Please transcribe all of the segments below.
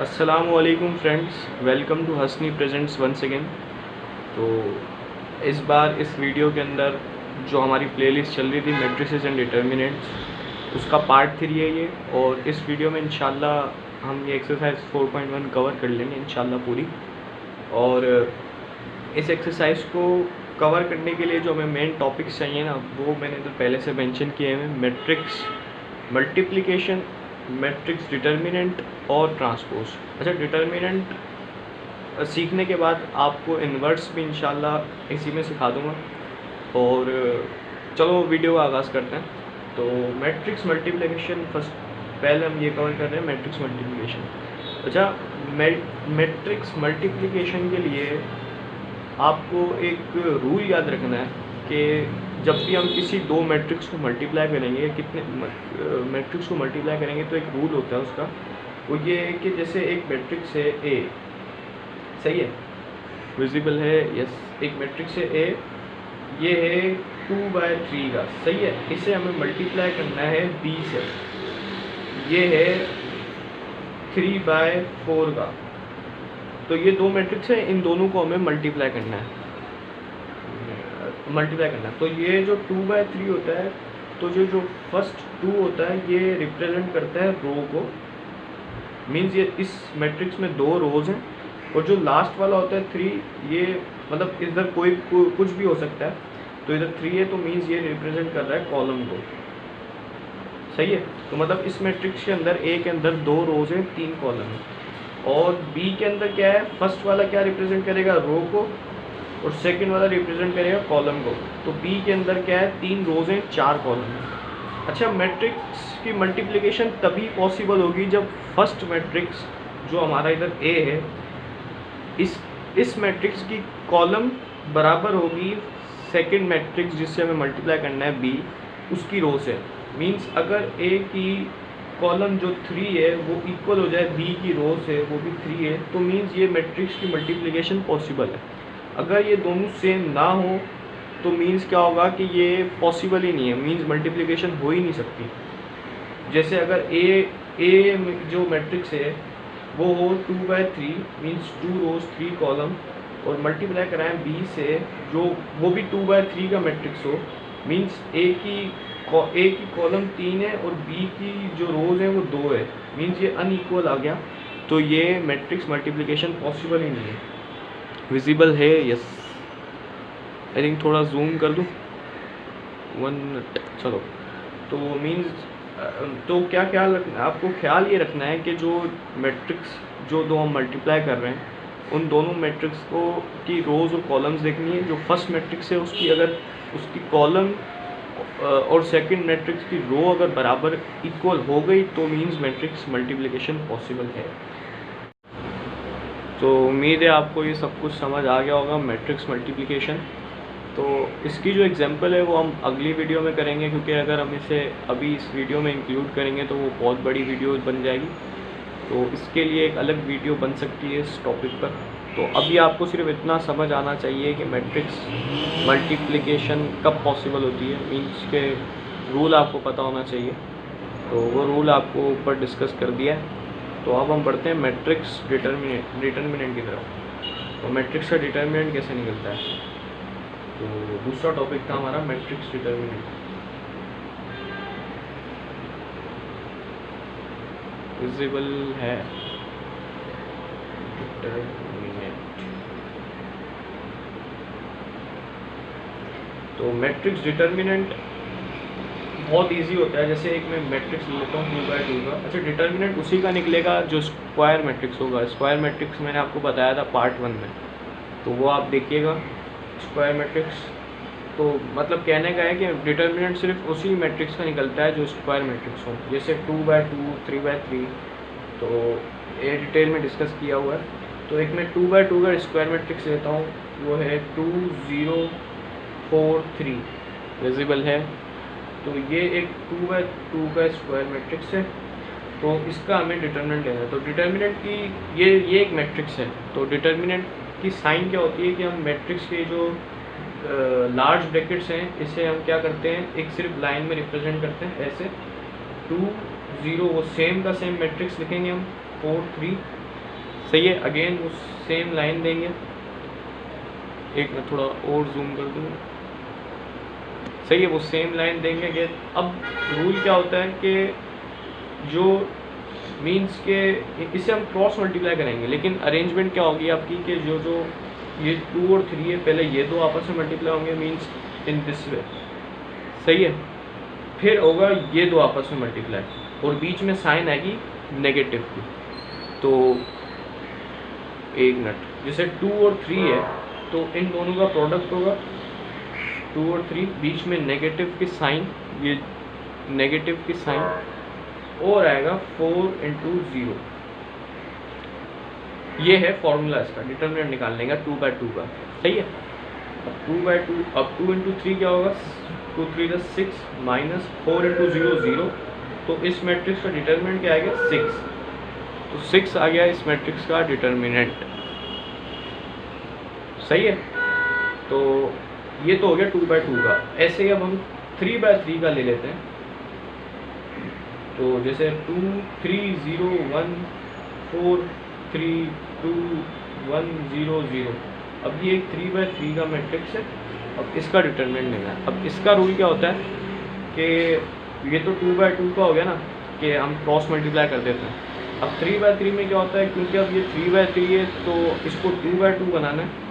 अस्सलामुअलैकुम friends, welcome to Hasni presents once again. तो इस बार इस वीडियो के अंदर जो हमारी प्लेलिस्ट चल रही थी मैट्रिसेस एंड डिटर्मिनेंट्स, उसका पार्ट 3 है ये। और इस वीडियो में इंशाल्लाह हम ये एक्सरसाइज 4.1 कवर कर लेंगे इंशाल्लाह पूरी। और इस एक्सरसाइज को कवर करने के लिए जो हमें मेन टॉपिक्स चाहिए ना, वो मैंने तो पहले से मेंशन किए हैं। मैट्रिक्स मल्टीप्लिकेशन, मैट्रिक्स डिटर्मिनेंट और ट्रांसपोज। अच्छा, डिटर्मिनेंट सीखने के बाद आपको इन्वर्स भी इंशाल्लाह इसी में सिखा दूँगा। और चलो वीडियो का आगाज़ करते हैं। तो मैट्रिक्स मल्टीप्लिकेशन फर्स्ट पहले हम ये कवर कर रहे हैं, मैट्रिक्स मल्टीप्लिकेशन। अच्छा, मैट्रिक्स मल्टीप्लिकेशन के लिए आपको एक रूल याद रखना है कि जब भी हम किसी दो मैट्रिक्स को मल्टीप्लाई करेंगे, कितने मैट्रिक्स को मल्टीप्लाई करेंगे, तो एक रूल होता है उसका। वो ये है कि जैसे एक मैट्रिक्स है ए, सही है, विजिबल है, यस। एक मैट्रिक्स है ए, ये है 2/3 का, सही है। इसे हमें मल्टीप्लाई करना है बी से, ये है 3/4 का। तो ये दो मैट्रिक्स है, इन दोनों को हमें मल्टीप्लाई करना है। तो ये जो 2/3 होता है, तो जो फर्स्ट 2 होता है ये रिप्रेजेंट करता है रो को, मीन्स ये इस मैट्रिक्स में दो रोज हैं। और जो लास्ट वाला होता है 3, ये मतलब इधर कुछ भी हो सकता है। तो इधर 3 है तो मीन्स ये रिप्रेजेंट कर रहा है कॉलम को, सही है। तो मतलब इस मैट्रिक्स के अंदर ए के अंदर दो रोज हैं, 3 कॉलम है। और बी के अंदर क्या है, फर्स्ट वाला क्या रिप्रेजेंट करेगा, रो को, और सेकंड वाला रिप्रेजेंट करेगा कॉलम को। तो बी के अंदर क्या है, 3 रोज हैं, 4 कॉलम हैं। अच्छा, मैट्रिक्स की मल्टीप्लिकेशन तभी पॉसिबल होगी जब फर्स्ट मैट्रिक्स जो हमारा इधर ए है, इस मैट्रिक्स की कॉलम बराबर होगी सेकंड मैट्रिक्स जिससे हमें मल्टीप्लाई करना है बी, उसकी रो से। मींस अगर ए की कॉलम जो 3 है वो इक्वल हो जाए बी की रो से, वो भी 3 है, तो मींस ये मैट्रिक्स की मल्टीप्लिकेशन पॉसिबल है। अगर ये दोनों सेम ना हो तो मींस क्या होगा कि ये पॉसिबल ही नहीं है, मींस मल्टीप्लिकेशन हो ही नहीं सकती। जैसे अगर ए जो मैट्रिक्स है वो हो 2/3, मींस 2 रोज 3 कॉलम, और मल्टीप्लाई कराएं बी से जो वो भी 2/3 का मैट्रिक्स हो, मींस ए की कॉलम 3 है और बी की जो रोज है वो 2 है, मींस ये अनइक्वल आ गया। तो ये मैट्रिक्स मल्टीप्लिकेशन पॉसिबल ही नहीं है। विजिबल है, यस। आई थिंक थोड़ा जूम कर दूँ 1 मिनट, चलो। तो मींस तो क्या ख्याल रखना है आपको, ख्याल ये रखना है कि जो मैट्रिक्स जो दो हम मल्टीप्लाई कर रहे हैं, उन दोनों मैट्रिक्स को की रोज़ और कॉलम्स देखनी है। जो फर्स्ट मैट्रिक्स है उसकी अगर उसकी कॉलम और सेकंड मैट्रिक्स की रो अगर बराबर इक्वल हो गई तो मींस मैट्रिक्स मल्टीप्लिकेशन पॉसिबल है। तो उम्मीद है आपको ये सब कुछ समझ आ गया होगा मैट्रिक्स मल्टीप्लिकेशन। तो इसकी जो एग्जांपल है वो हम अगली वीडियो में करेंगे, क्योंकि अगर हम इसे अभी इस वीडियो में इंक्लूड करेंगे तो वो बहुत बड़ी वीडियो बन जाएगी। तो इसके लिए एक अलग वीडियो बन सकती है इस टॉपिक पर। तो अभी आपको सिर्फ इतना समझ आना चाहिए कि मैट्रिक्स मल्टीप्लिकेशन कब पॉसिबल होती है, मीन्स के रूल आपको पता होना चाहिए। तो वो रूल आपको ऊपर डिस्कस कर दिया है। तो अब हम बढ़ते हैं मैट्रिक्स डिटर्मिनेंट की तरफ। तो मैट्रिक्स का डिटर्मिनेंट कैसे निकलता है, तो दूसरा टॉपिक था हमारा मैट्रिक्स डिटर्मिनेंट। विजिबल है डिटर्मिनेंट। तो मैट्रिक्स डिटर्मिनेंट बहुत इजी होता है। जैसे एक मैं मैट्रिक्स लेता हूँ 2/2 का। अच्छा, डिटर्मिनेंट उसी का निकलेगा जो स्क्वायर मैट्रिक्स होगा। स्क्वायर मैट्रिक्स मैंने आपको बताया था पार्ट 1 में, तो वो आप देखिएगा। स्क्वायर मैट्रिक्स तो मतलब कहने का है कि डिटर्मिनेंट सिर्फ उसी मैट्रिक्स का निकलता है जो स्क्वायर मैट्रिक्स हो, जैसे 2/2, 3/3, तो ये डिटेल में डिस्कस किया हुआ है। तो एक मैं 2/2 का स्क्वायर मैट्रिक्स लेता हूँ, वो है 2 0 4 3, विजिबल है। तो ये एक 2/2 का स्क्वायर मैट्रिक्स है। तो इसका हमें डिटर्मिनेंट लेना है। तो डिटर्मिनेंट की ये एक मैट्रिक्स है। तो डिटर्मिनेंट की साइन क्या होती है कि हम मैट्रिक्स के जो लार्ज ब्रैकेट्स हैं, इसे हम क्या करते हैं, एक सिर्फ लाइन में रिप्रेजेंट करते हैं ऐसे 2 0, वो सेम का सेम मैट्रिक्स लिखेंगे हम 4 3, सही है। अगेन उस सेम लाइन देंगे, एक मैं थोड़ा और जूम कर दूँ, सही है, वो सेम लाइन देंगे अगेन। अब रूल क्या होता है कि जो मीन्स के इसे हम क्रॉस मल्टीप्लाई करेंगे, लेकिन अरेंजमेंट क्या होगी आपकी कि जो ये 2 और 3 है, पहले ये दो आपस में मल्टीप्लाई होंगे मीन्स इन दिस वे, सही है, फिर होगा ये दो आपस में मल्टीप्लाई और बीच में साइन आएगी नेगेटिव की। तो एक मिनट, जैसे 2 और 3 है तो इन दोनों का प्रोडक्ट होगा 2 और 3, बीच में नेगेटिव की साइन, ये नेगेटिव की साइन और आएगा 4 × 0। ये है फॉर्मूला इसका, डिटरमिनेंट निकालने का 2/2 का, सही है। अब 2/2, अब 2 × 3 क्या होगा, 2 × 3 = 6 माइनस 4 × 0 0। तो इस मैट्रिक्स का डिटरमिनेंट क्या आएगा 6, तो 6 आ गया इस मैट्रिक्स का डिटरमिनेंट, सही है। तो ये तो हो गया 2/2 का। ऐसे ही अब हम 3/3 का ले लेते हैं। तो जैसे 2 3 0 1 4 3 2 1 0 0। अब ये एक 3/3 का मैट्रिक्स है। अब इसका डिटरमिनेंट लेना है। अब इसका रूल क्या होता है कि ये तो 2/2 का हो गया ना, कि हम क्रॉस मल्टीप्लाई कर देते हैं। अब 3/3 में क्या होता है, क्योंकि अब ये 3/3 है तो इसको 2/2 बनाना है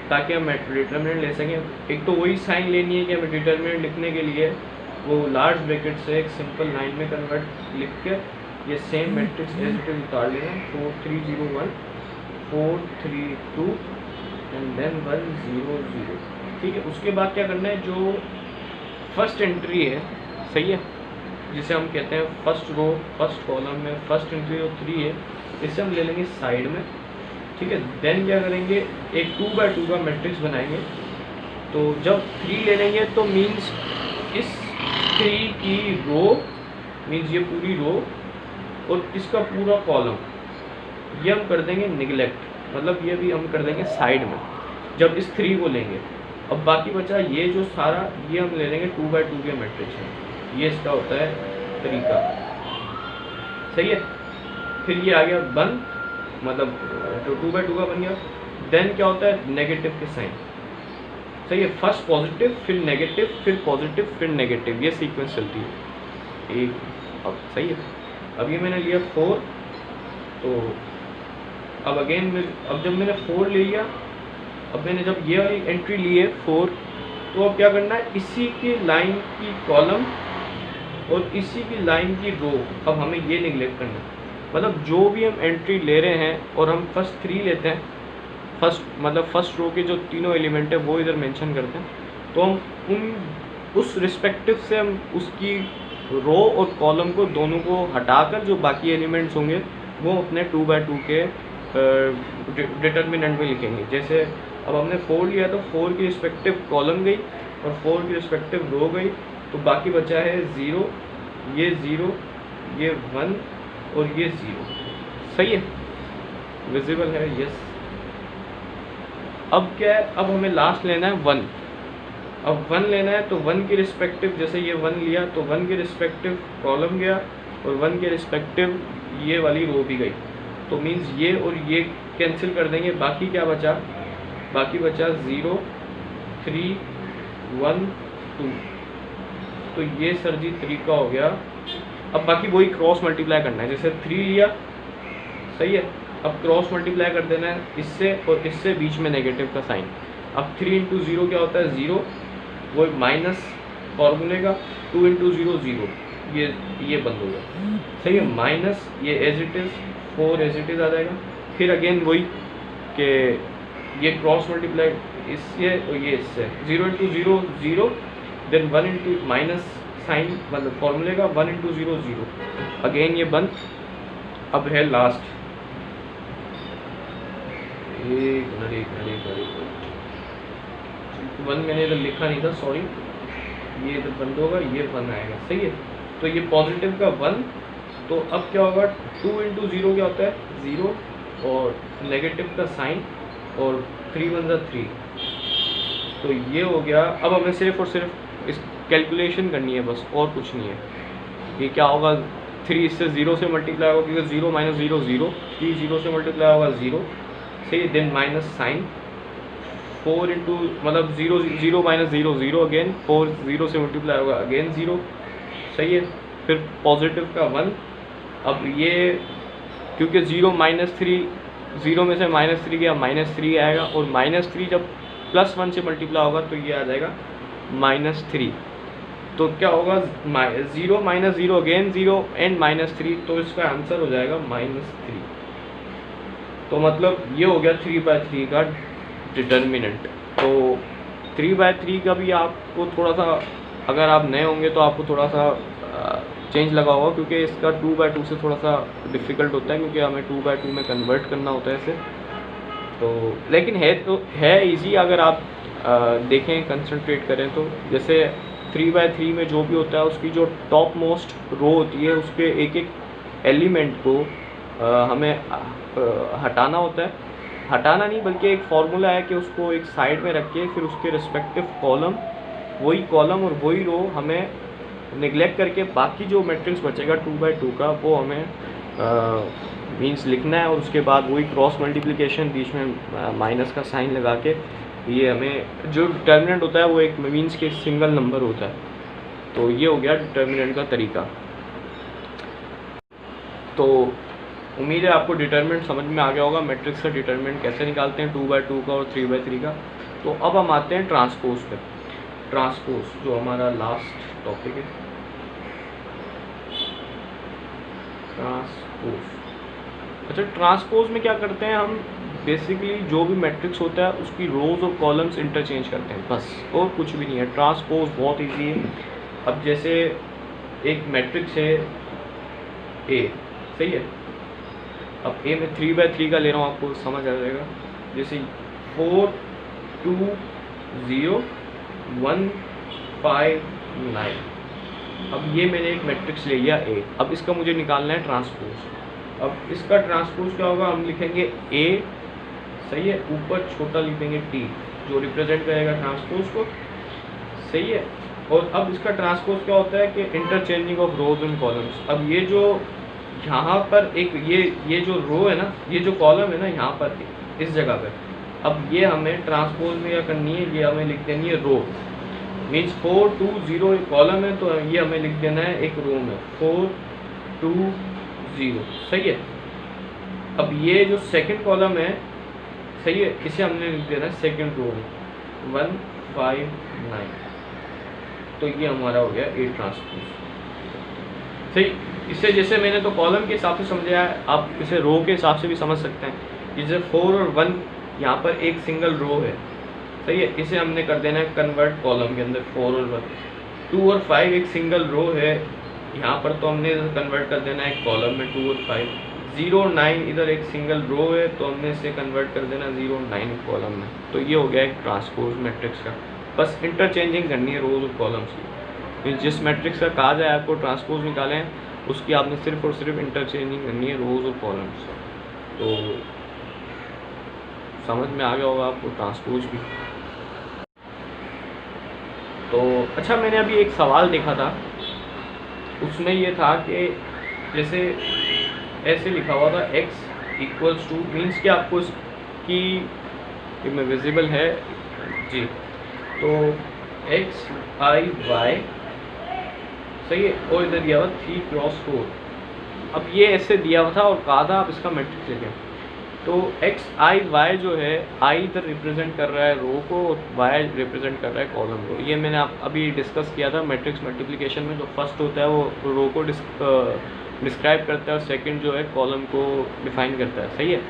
ताकि हम डिटरमिनेंट ले सकें। एक तो वही साइन लेनी है कि हमें डिटरमिनेंट लिखने के लिए वो लार्ज ब्रैकेट से एक सिंपल लाइन में कन्वर्ट लिख के ये same matrix as it is उतार लेना, 4 3 0 1 4 3 2 एंड देन 1 0 0, ठीक है। उसके बाद क्या करना है, जो फर्स्ट एंट्री है, सही है, जिसे हम कहते हैं फर्स्ट रो फर्स्ट कॉलम में फर्स्ट एंट्री जो 3 है, इसे हम ले लेंगे साइड में, ठीक है। देन क्या करेंगे, एक 2/2 का मैट्रिक्स बनाएंगे। तो जब 3 ले लेंगे तो मीन्स इस 3 की रो मीन्स ये पूरी रो और इसका पूरा कॉलम ये हम कर देंगे निगलेक्ट, मतलब ये भी हम कर देंगे साइड में जब इस 3 को लेंगे। अब बाकी बचा ये जो सारा, ये हम ले लेंगे 2/2 के मैट्रिक्स में। ये इसका होता है तरीका, सही है। फिर ये आ गया 1, मतलब जो 2/2 का बन गया। देन क्या होता है, नेगेटिव के साइन, सही है। फर्स्ट पॉजिटिव, फिर नेगेटिव, फिर पॉजिटिव, फिर नेगेटिव, ये सीक्वेंस चलती है एक। अब सही है, अब ये मैंने लिया 4, तो अब अगेन अब जब मैंने 4 ले लिया, अब मैंने जब ये वाली एंट्री ली है 4, तो अब क्या करना है, इसी की लाइन की कॉलम और इसी की लाइन की रो अब हमें ये निगलेक्ट करना है। मतलब जो भी हम एंट्री ले रहे हैं और हम फर्स्ट 3 लेते हैं, फर्स्ट रो के जो तीनों एलिमेंट है वो इधर मेंशन करते हैं, तो हम उस रिस्पेक्टिव से हम उसकी रो और कॉलम को दोनों को हटाकर जो बाकी एलिमेंट्स होंगे वो अपने 2/2 के डिटरमिनेंट में लिखेंगे। जैसे अब हमने 4 लिया तो 4 की रिस्पेक्टिव कॉलम गई और 4 की रिस्पेक्टिव रो गई, तो बाकी बचा है 0, ये 1 और ये 0, सही है, विजिबल है, यस। अब क्या है, अब हमें लास्ट लेना है 1। अब 1 लेना है तो 1 के रिस्पेक्टिव, जैसे ये 1 लिया तो 1 के रिस्पेक्टिव कॉलम गया और 1 के रिस्पेक्टिव ये वाली रो भी गई, तो मीन्स ये और ये कैंसिल कर देंगे। बाकी क्या बचा, बाकी बचा 0 3 1 2, तो ये सर जी तरीका हो गया। अब बाकी वही क्रॉस मल्टीप्लाई करना है, जैसे 3 लिया, सही है, अब क्रॉस मल्टीप्लाई कर देना है इससे और इससे, बीच में नेगेटिव का साइन। अब 3 × 0 क्या होता है 0, वो माइनस फॉर्मूले का 2 × 0 0, ये बंद हो गया, सही है, माइनस ये as it is 4 as it is आ जाएगा। फिर अगेन वही कि ये क्रॉस मल्टीप्लाई इससे और ये इससे, 0 × 0 0, देन 1 × माइनस साइन, मतलब फॉर्मूले का 1 × 0 0, अगेन ये बंद। अब है लास्ट, एक मिनट 1 मैंने इधर लिखा नहीं था, सॉरी, ये इधर बंद होगा, ये 1 आएगा, सही है। तो ये पॉजिटिव का 1, तो अब क्या होगा, 2 × 0 क्या होता है 0 और नेगेटिव का साइन और 3 1 = 3, तो ये हो गया। अब हमें सिर्फ और सिर्फ इस कैलकुलेशन करनी है बस, और कुछ नहीं है। ये क्या होगा 3 इससे 0 से मल्टीप्लाई होगा क्योंकि 0 माइनस 0 0, 3 0 से मल्टीप्लाई होगा 0, सही। देन माइनस साइन 4 इंटू मतलब 0 0 माइनस 0 0 अगेन 4 0 से मल्टीप्लाई होगा अगेन 0, सही है। फिर पॉजिटिव का 1, अब ये क्योंकि 0 माइनस 3, 0 में से माइनस 3 गया -3 आएगा, और -3 जब +1 से मल्टीप्लाई होगा तो ये आ जाएगा -3। तो क्या होगा 0 माइनस 0 अगेन 0 एंड -3, तो इसका आंसर हो जाएगा -3। तो मतलब ये हो गया 3/3 का डिटर्मिनेंट। तो 3/3 का भी आपको थोड़ा सा, अगर आप नए होंगे तो आपको थोड़ा सा चेंज लगा होगा, क्योंकि इसका 2/2 से थोड़ा सा डिफ़िकल्ट होता है, क्योंकि हमें 2/2 में कन्वर्ट करना होता है इसे। तो लेकिन है इजी अगर आप देखें, कंसंट्रेट करें तो। जैसे 3/3 में जो भी होता है उसकी जो टॉप मोस्ट रो होती है उसके एक एक एलिमेंट को हमें हटाना होता है। हटाना नहीं बल्कि एक फार्मूला है कि उसको एक साइड में रख के फिर उसके रिस्पेक्टिव कॉलम, वही कॉलम और वही रो हमें निगलेक्ट करके बाकी जो मैट्रिक्स बचेगा 2/2 का वो हमें मीन्स लिखना है, और उसके बाद वही क्रॉस मल्टीप्लिकेशन बीच में माइनस का साइन लगा के ये हमें जो डिटर्मिनेंट होता है वो एक मीन्स के सिंगल नंबर होता है। तो ये हो गया डिटर्मिनेंट का तरीका। तो उम्मीद है आपको डिटर्मिनेंट समझ में आ गया होगा, मैट्रिक्स का डिटर्मिनेंट कैसे निकालते हैं 2/2 का और 3/3 का। तो अब हम आते हैं ट्रांसपोज पे। ट्रांसपोज जो हमारा लास्ट टॉपिक है, ट्रांसपोज। अच्छा, ट्रांसपोज में क्या करते हैं हम, बेसिकली जो भी मैट्रिक्स होता है उसकी रोज और कॉलम्स इंटरचेंज करते हैं, बस, और कुछ भी नहीं है। ट्रांसपोज बहुत इजी है। अब जैसे एक मैट्रिक्स है ए, सही है। अब ए में 3/3 का ले रहा हूँ, आपको समझ आ जाएगा। जैसे 4 2 0 1 5 9। अब ये मैंने एक मैट्रिक्स ले लिया ए। अब इसका मुझे निकालना है ट्रांसपोज। अब इसका ट्रांसपोज क्या होगा, हम लिखेंगे ए, सही है, ऊपर छोटा लिखेंगे टी जो रिप्रेजेंट करेगा ट्रांसपोज को, सही है। और अब इसका ट्रांसपोज क्या होता है कि interchanging of rose and columns. अब ये जो यहाँ पर एक ये जो रो है ना, ये जो कॉलम है ना यहाँ पर इस जगह पे, अब ये हमें ट्रांसपोज में क्या करनी है, ये हमें लिख देनी है रो। मीन्स 4 2 0 एक कॉलम है, तो ये हमें लिख देना है एक रो में 4 2 0, सही है। अब ये जो सेकंड कॉलम है, सही है, इसे हमने लिख देना है सेकंड रो में 1 5 9। तो ये हमारा हो गया ए ट्रांसपोज, सही। इससे जैसे मैंने तो कॉलम के हिसाब से समझाया है, आप इसे रो के हिसाब से भी समझ सकते हैं। जैसे 4 और 1 यहाँ पर एक सिंगल रो है, सही है, इसे हमने कर देना है कन्वर्ट कॉलम के अंदर 4 और 1। 2 और 5 एक सिंगल रो है यहाँ पर, तो हमने कन्वर्ट कर देना है कॉलम में 2 और 5। 0 9 इधर एक सिंगल रो है, तो हमने इसे कन्वर्ट कर देना 0 9 कॉलम में। तो ये हो गया एक ट्रांसपोज मैट्रिक्स का। बस इंटरचेंजिंग करनी है रोज और कॉलम्स की। जिस मैट्रिक्स का कहा जाए आपको ट्रांसपोज निकालें, उसकी आपने सिर्फ और सिर्फ इंटरचेंजिंग करनी है रोज और कॉलम्स। तो समझ में आ गया होगा आपको ट्रांसपोज भी। तो अच्छा, मैंने अभी एक सवाल देखा था, उसमें ये था कि जैसे ऐसे लिखा हुआ था x इक्वल्स टू, मीन्स कि आपको इसकी में विजिबल है जी, तो x i y, सही है, और इधर दिया हुआ 3 क्रॉस 4। अब ये ऐसे दिया हुआ था और कहा था आप इसका मैट्रिक्स लिखें। तो x i y जो है, i इधर रिप्रेजेंट कर रहा है रो को और y रिप्रेजेंट कर रहा है कॉलम को। ये मैंने अभी डिस्कस किया था मैट्रिक्स मल्टीप्लिकेशन में। जो फर्स्ट होता है वो रो को डिस्क्राइब करता है और सेकंड जो है कॉलम को डिफाइन करता है, सही है।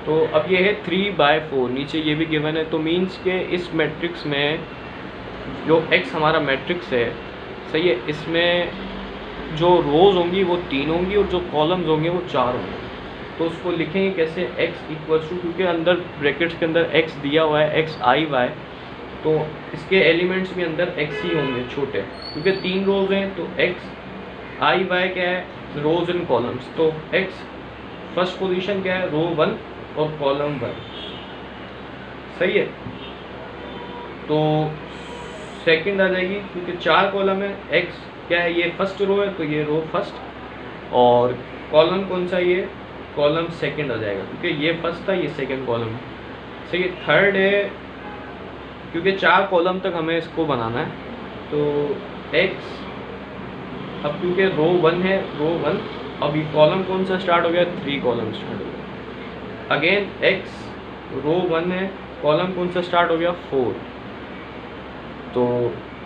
तो अब ये है 3/4, नीचे ये भी गिवन है। तो मीन्स के इस मैट्रिक्स में जो x हमारा मैट्रिक्स है, सही है, इसमें जो रोज़ होंगी वो 3 होंगी और जो कॉलम्स होंगे वो 4 होंगे। तो उसको लिखेंगे कैसे, x इक्वल्स टू, क्योंकि अंदर ब्रैकेट्स के अंदर x दिया हुआ है x i y, तो इसके एलिमेंट्स भी अंदर x ही होंगे छोटे, क्योंकि 3 रोज़ हैं। तो x i y क्या है, रोज़ एंड कॉलम्स। तो x फर्स्ट पोजीशन क्या है, रो 1 और कॉलम 1, सही है। तो सेकंड आ जाएगी, क्योंकि 4 कॉलम है, x क्या है, ये फर्स्ट रो है, तो ये रो फर्स्ट, और कॉलम कौन सा, ये कॉलम सेकंड आ जाएगा क्योंकि ये फर्स्ट था, ये सेकंड कॉलम है। सही है, थर्ड है क्योंकि 4 कॉलम तक हमें इसको बनाना है, तो x, अब क्योंकि रो 1 है, रो 1, अब ये कॉलम कौन सा स्टार्ट हो गया, 3 कॉलम स्टार्ट हो गया। अगेन x, रो 1 है, कॉलम कौन सा स्टार्ट हो गया, 4। तो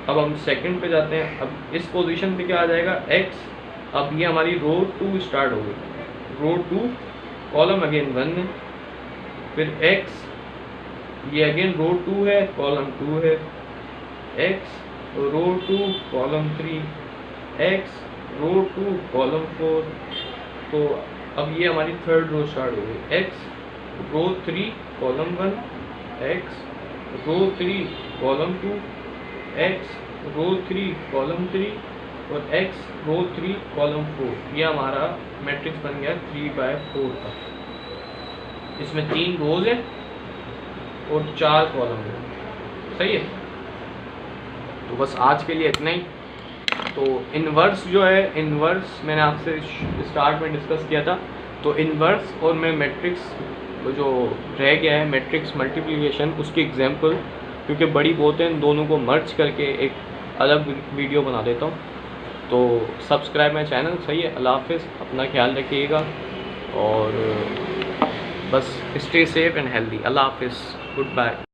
अब हम सेकंड पे जाते हैं। अब इस पोजीशन पे क्या आ जाएगा, x, अब ये हमारी रो 2 स्टार्ट हो गई, रो 2, कॉलम अगेन 1 है, फिर x, ये अगेन रो 2 है, कॉलम 2 है, x, रो 2, कॉलम 3, x, रो 2, कॉलम 4। तो अब ये हमारी थर्ड रो स्टार्ट हो गई, x, रो 3, कॉलम 1, x, रो 3, कॉलम 2, x, रो 3, कॉलम 3 और x, रो 3, कॉलम 4। ये हमारा मैट्रिक्स बन गया 3/4 का। इसमें 3 रोज हैं और 4 कॉलम हैं। सही है, तो बस आज के लिए इतना ही। तो इन्वर्स जो है, इन्वर्स मैंने आपसे स्टार्ट में डिस्कस किया था, तो इन्वर्स और मैं मैट्रिक्स जो रह गया है मैट्रिक्स मल्टीप्लिकेशन, उसकी एग्जांपल क्योंकि बड़ी बहुत है, इन दोनों को मर्ज करके एक अलग वीडियो बना देता हूँ। तो सब्सक्राइब माय चैनल। सही है, अल्लाह हाफिज़, अपना ख्याल रखिएगा और बस स्टे सेफ एंड हेल्दी। अल्लाह हाफिज़, गुड बाय।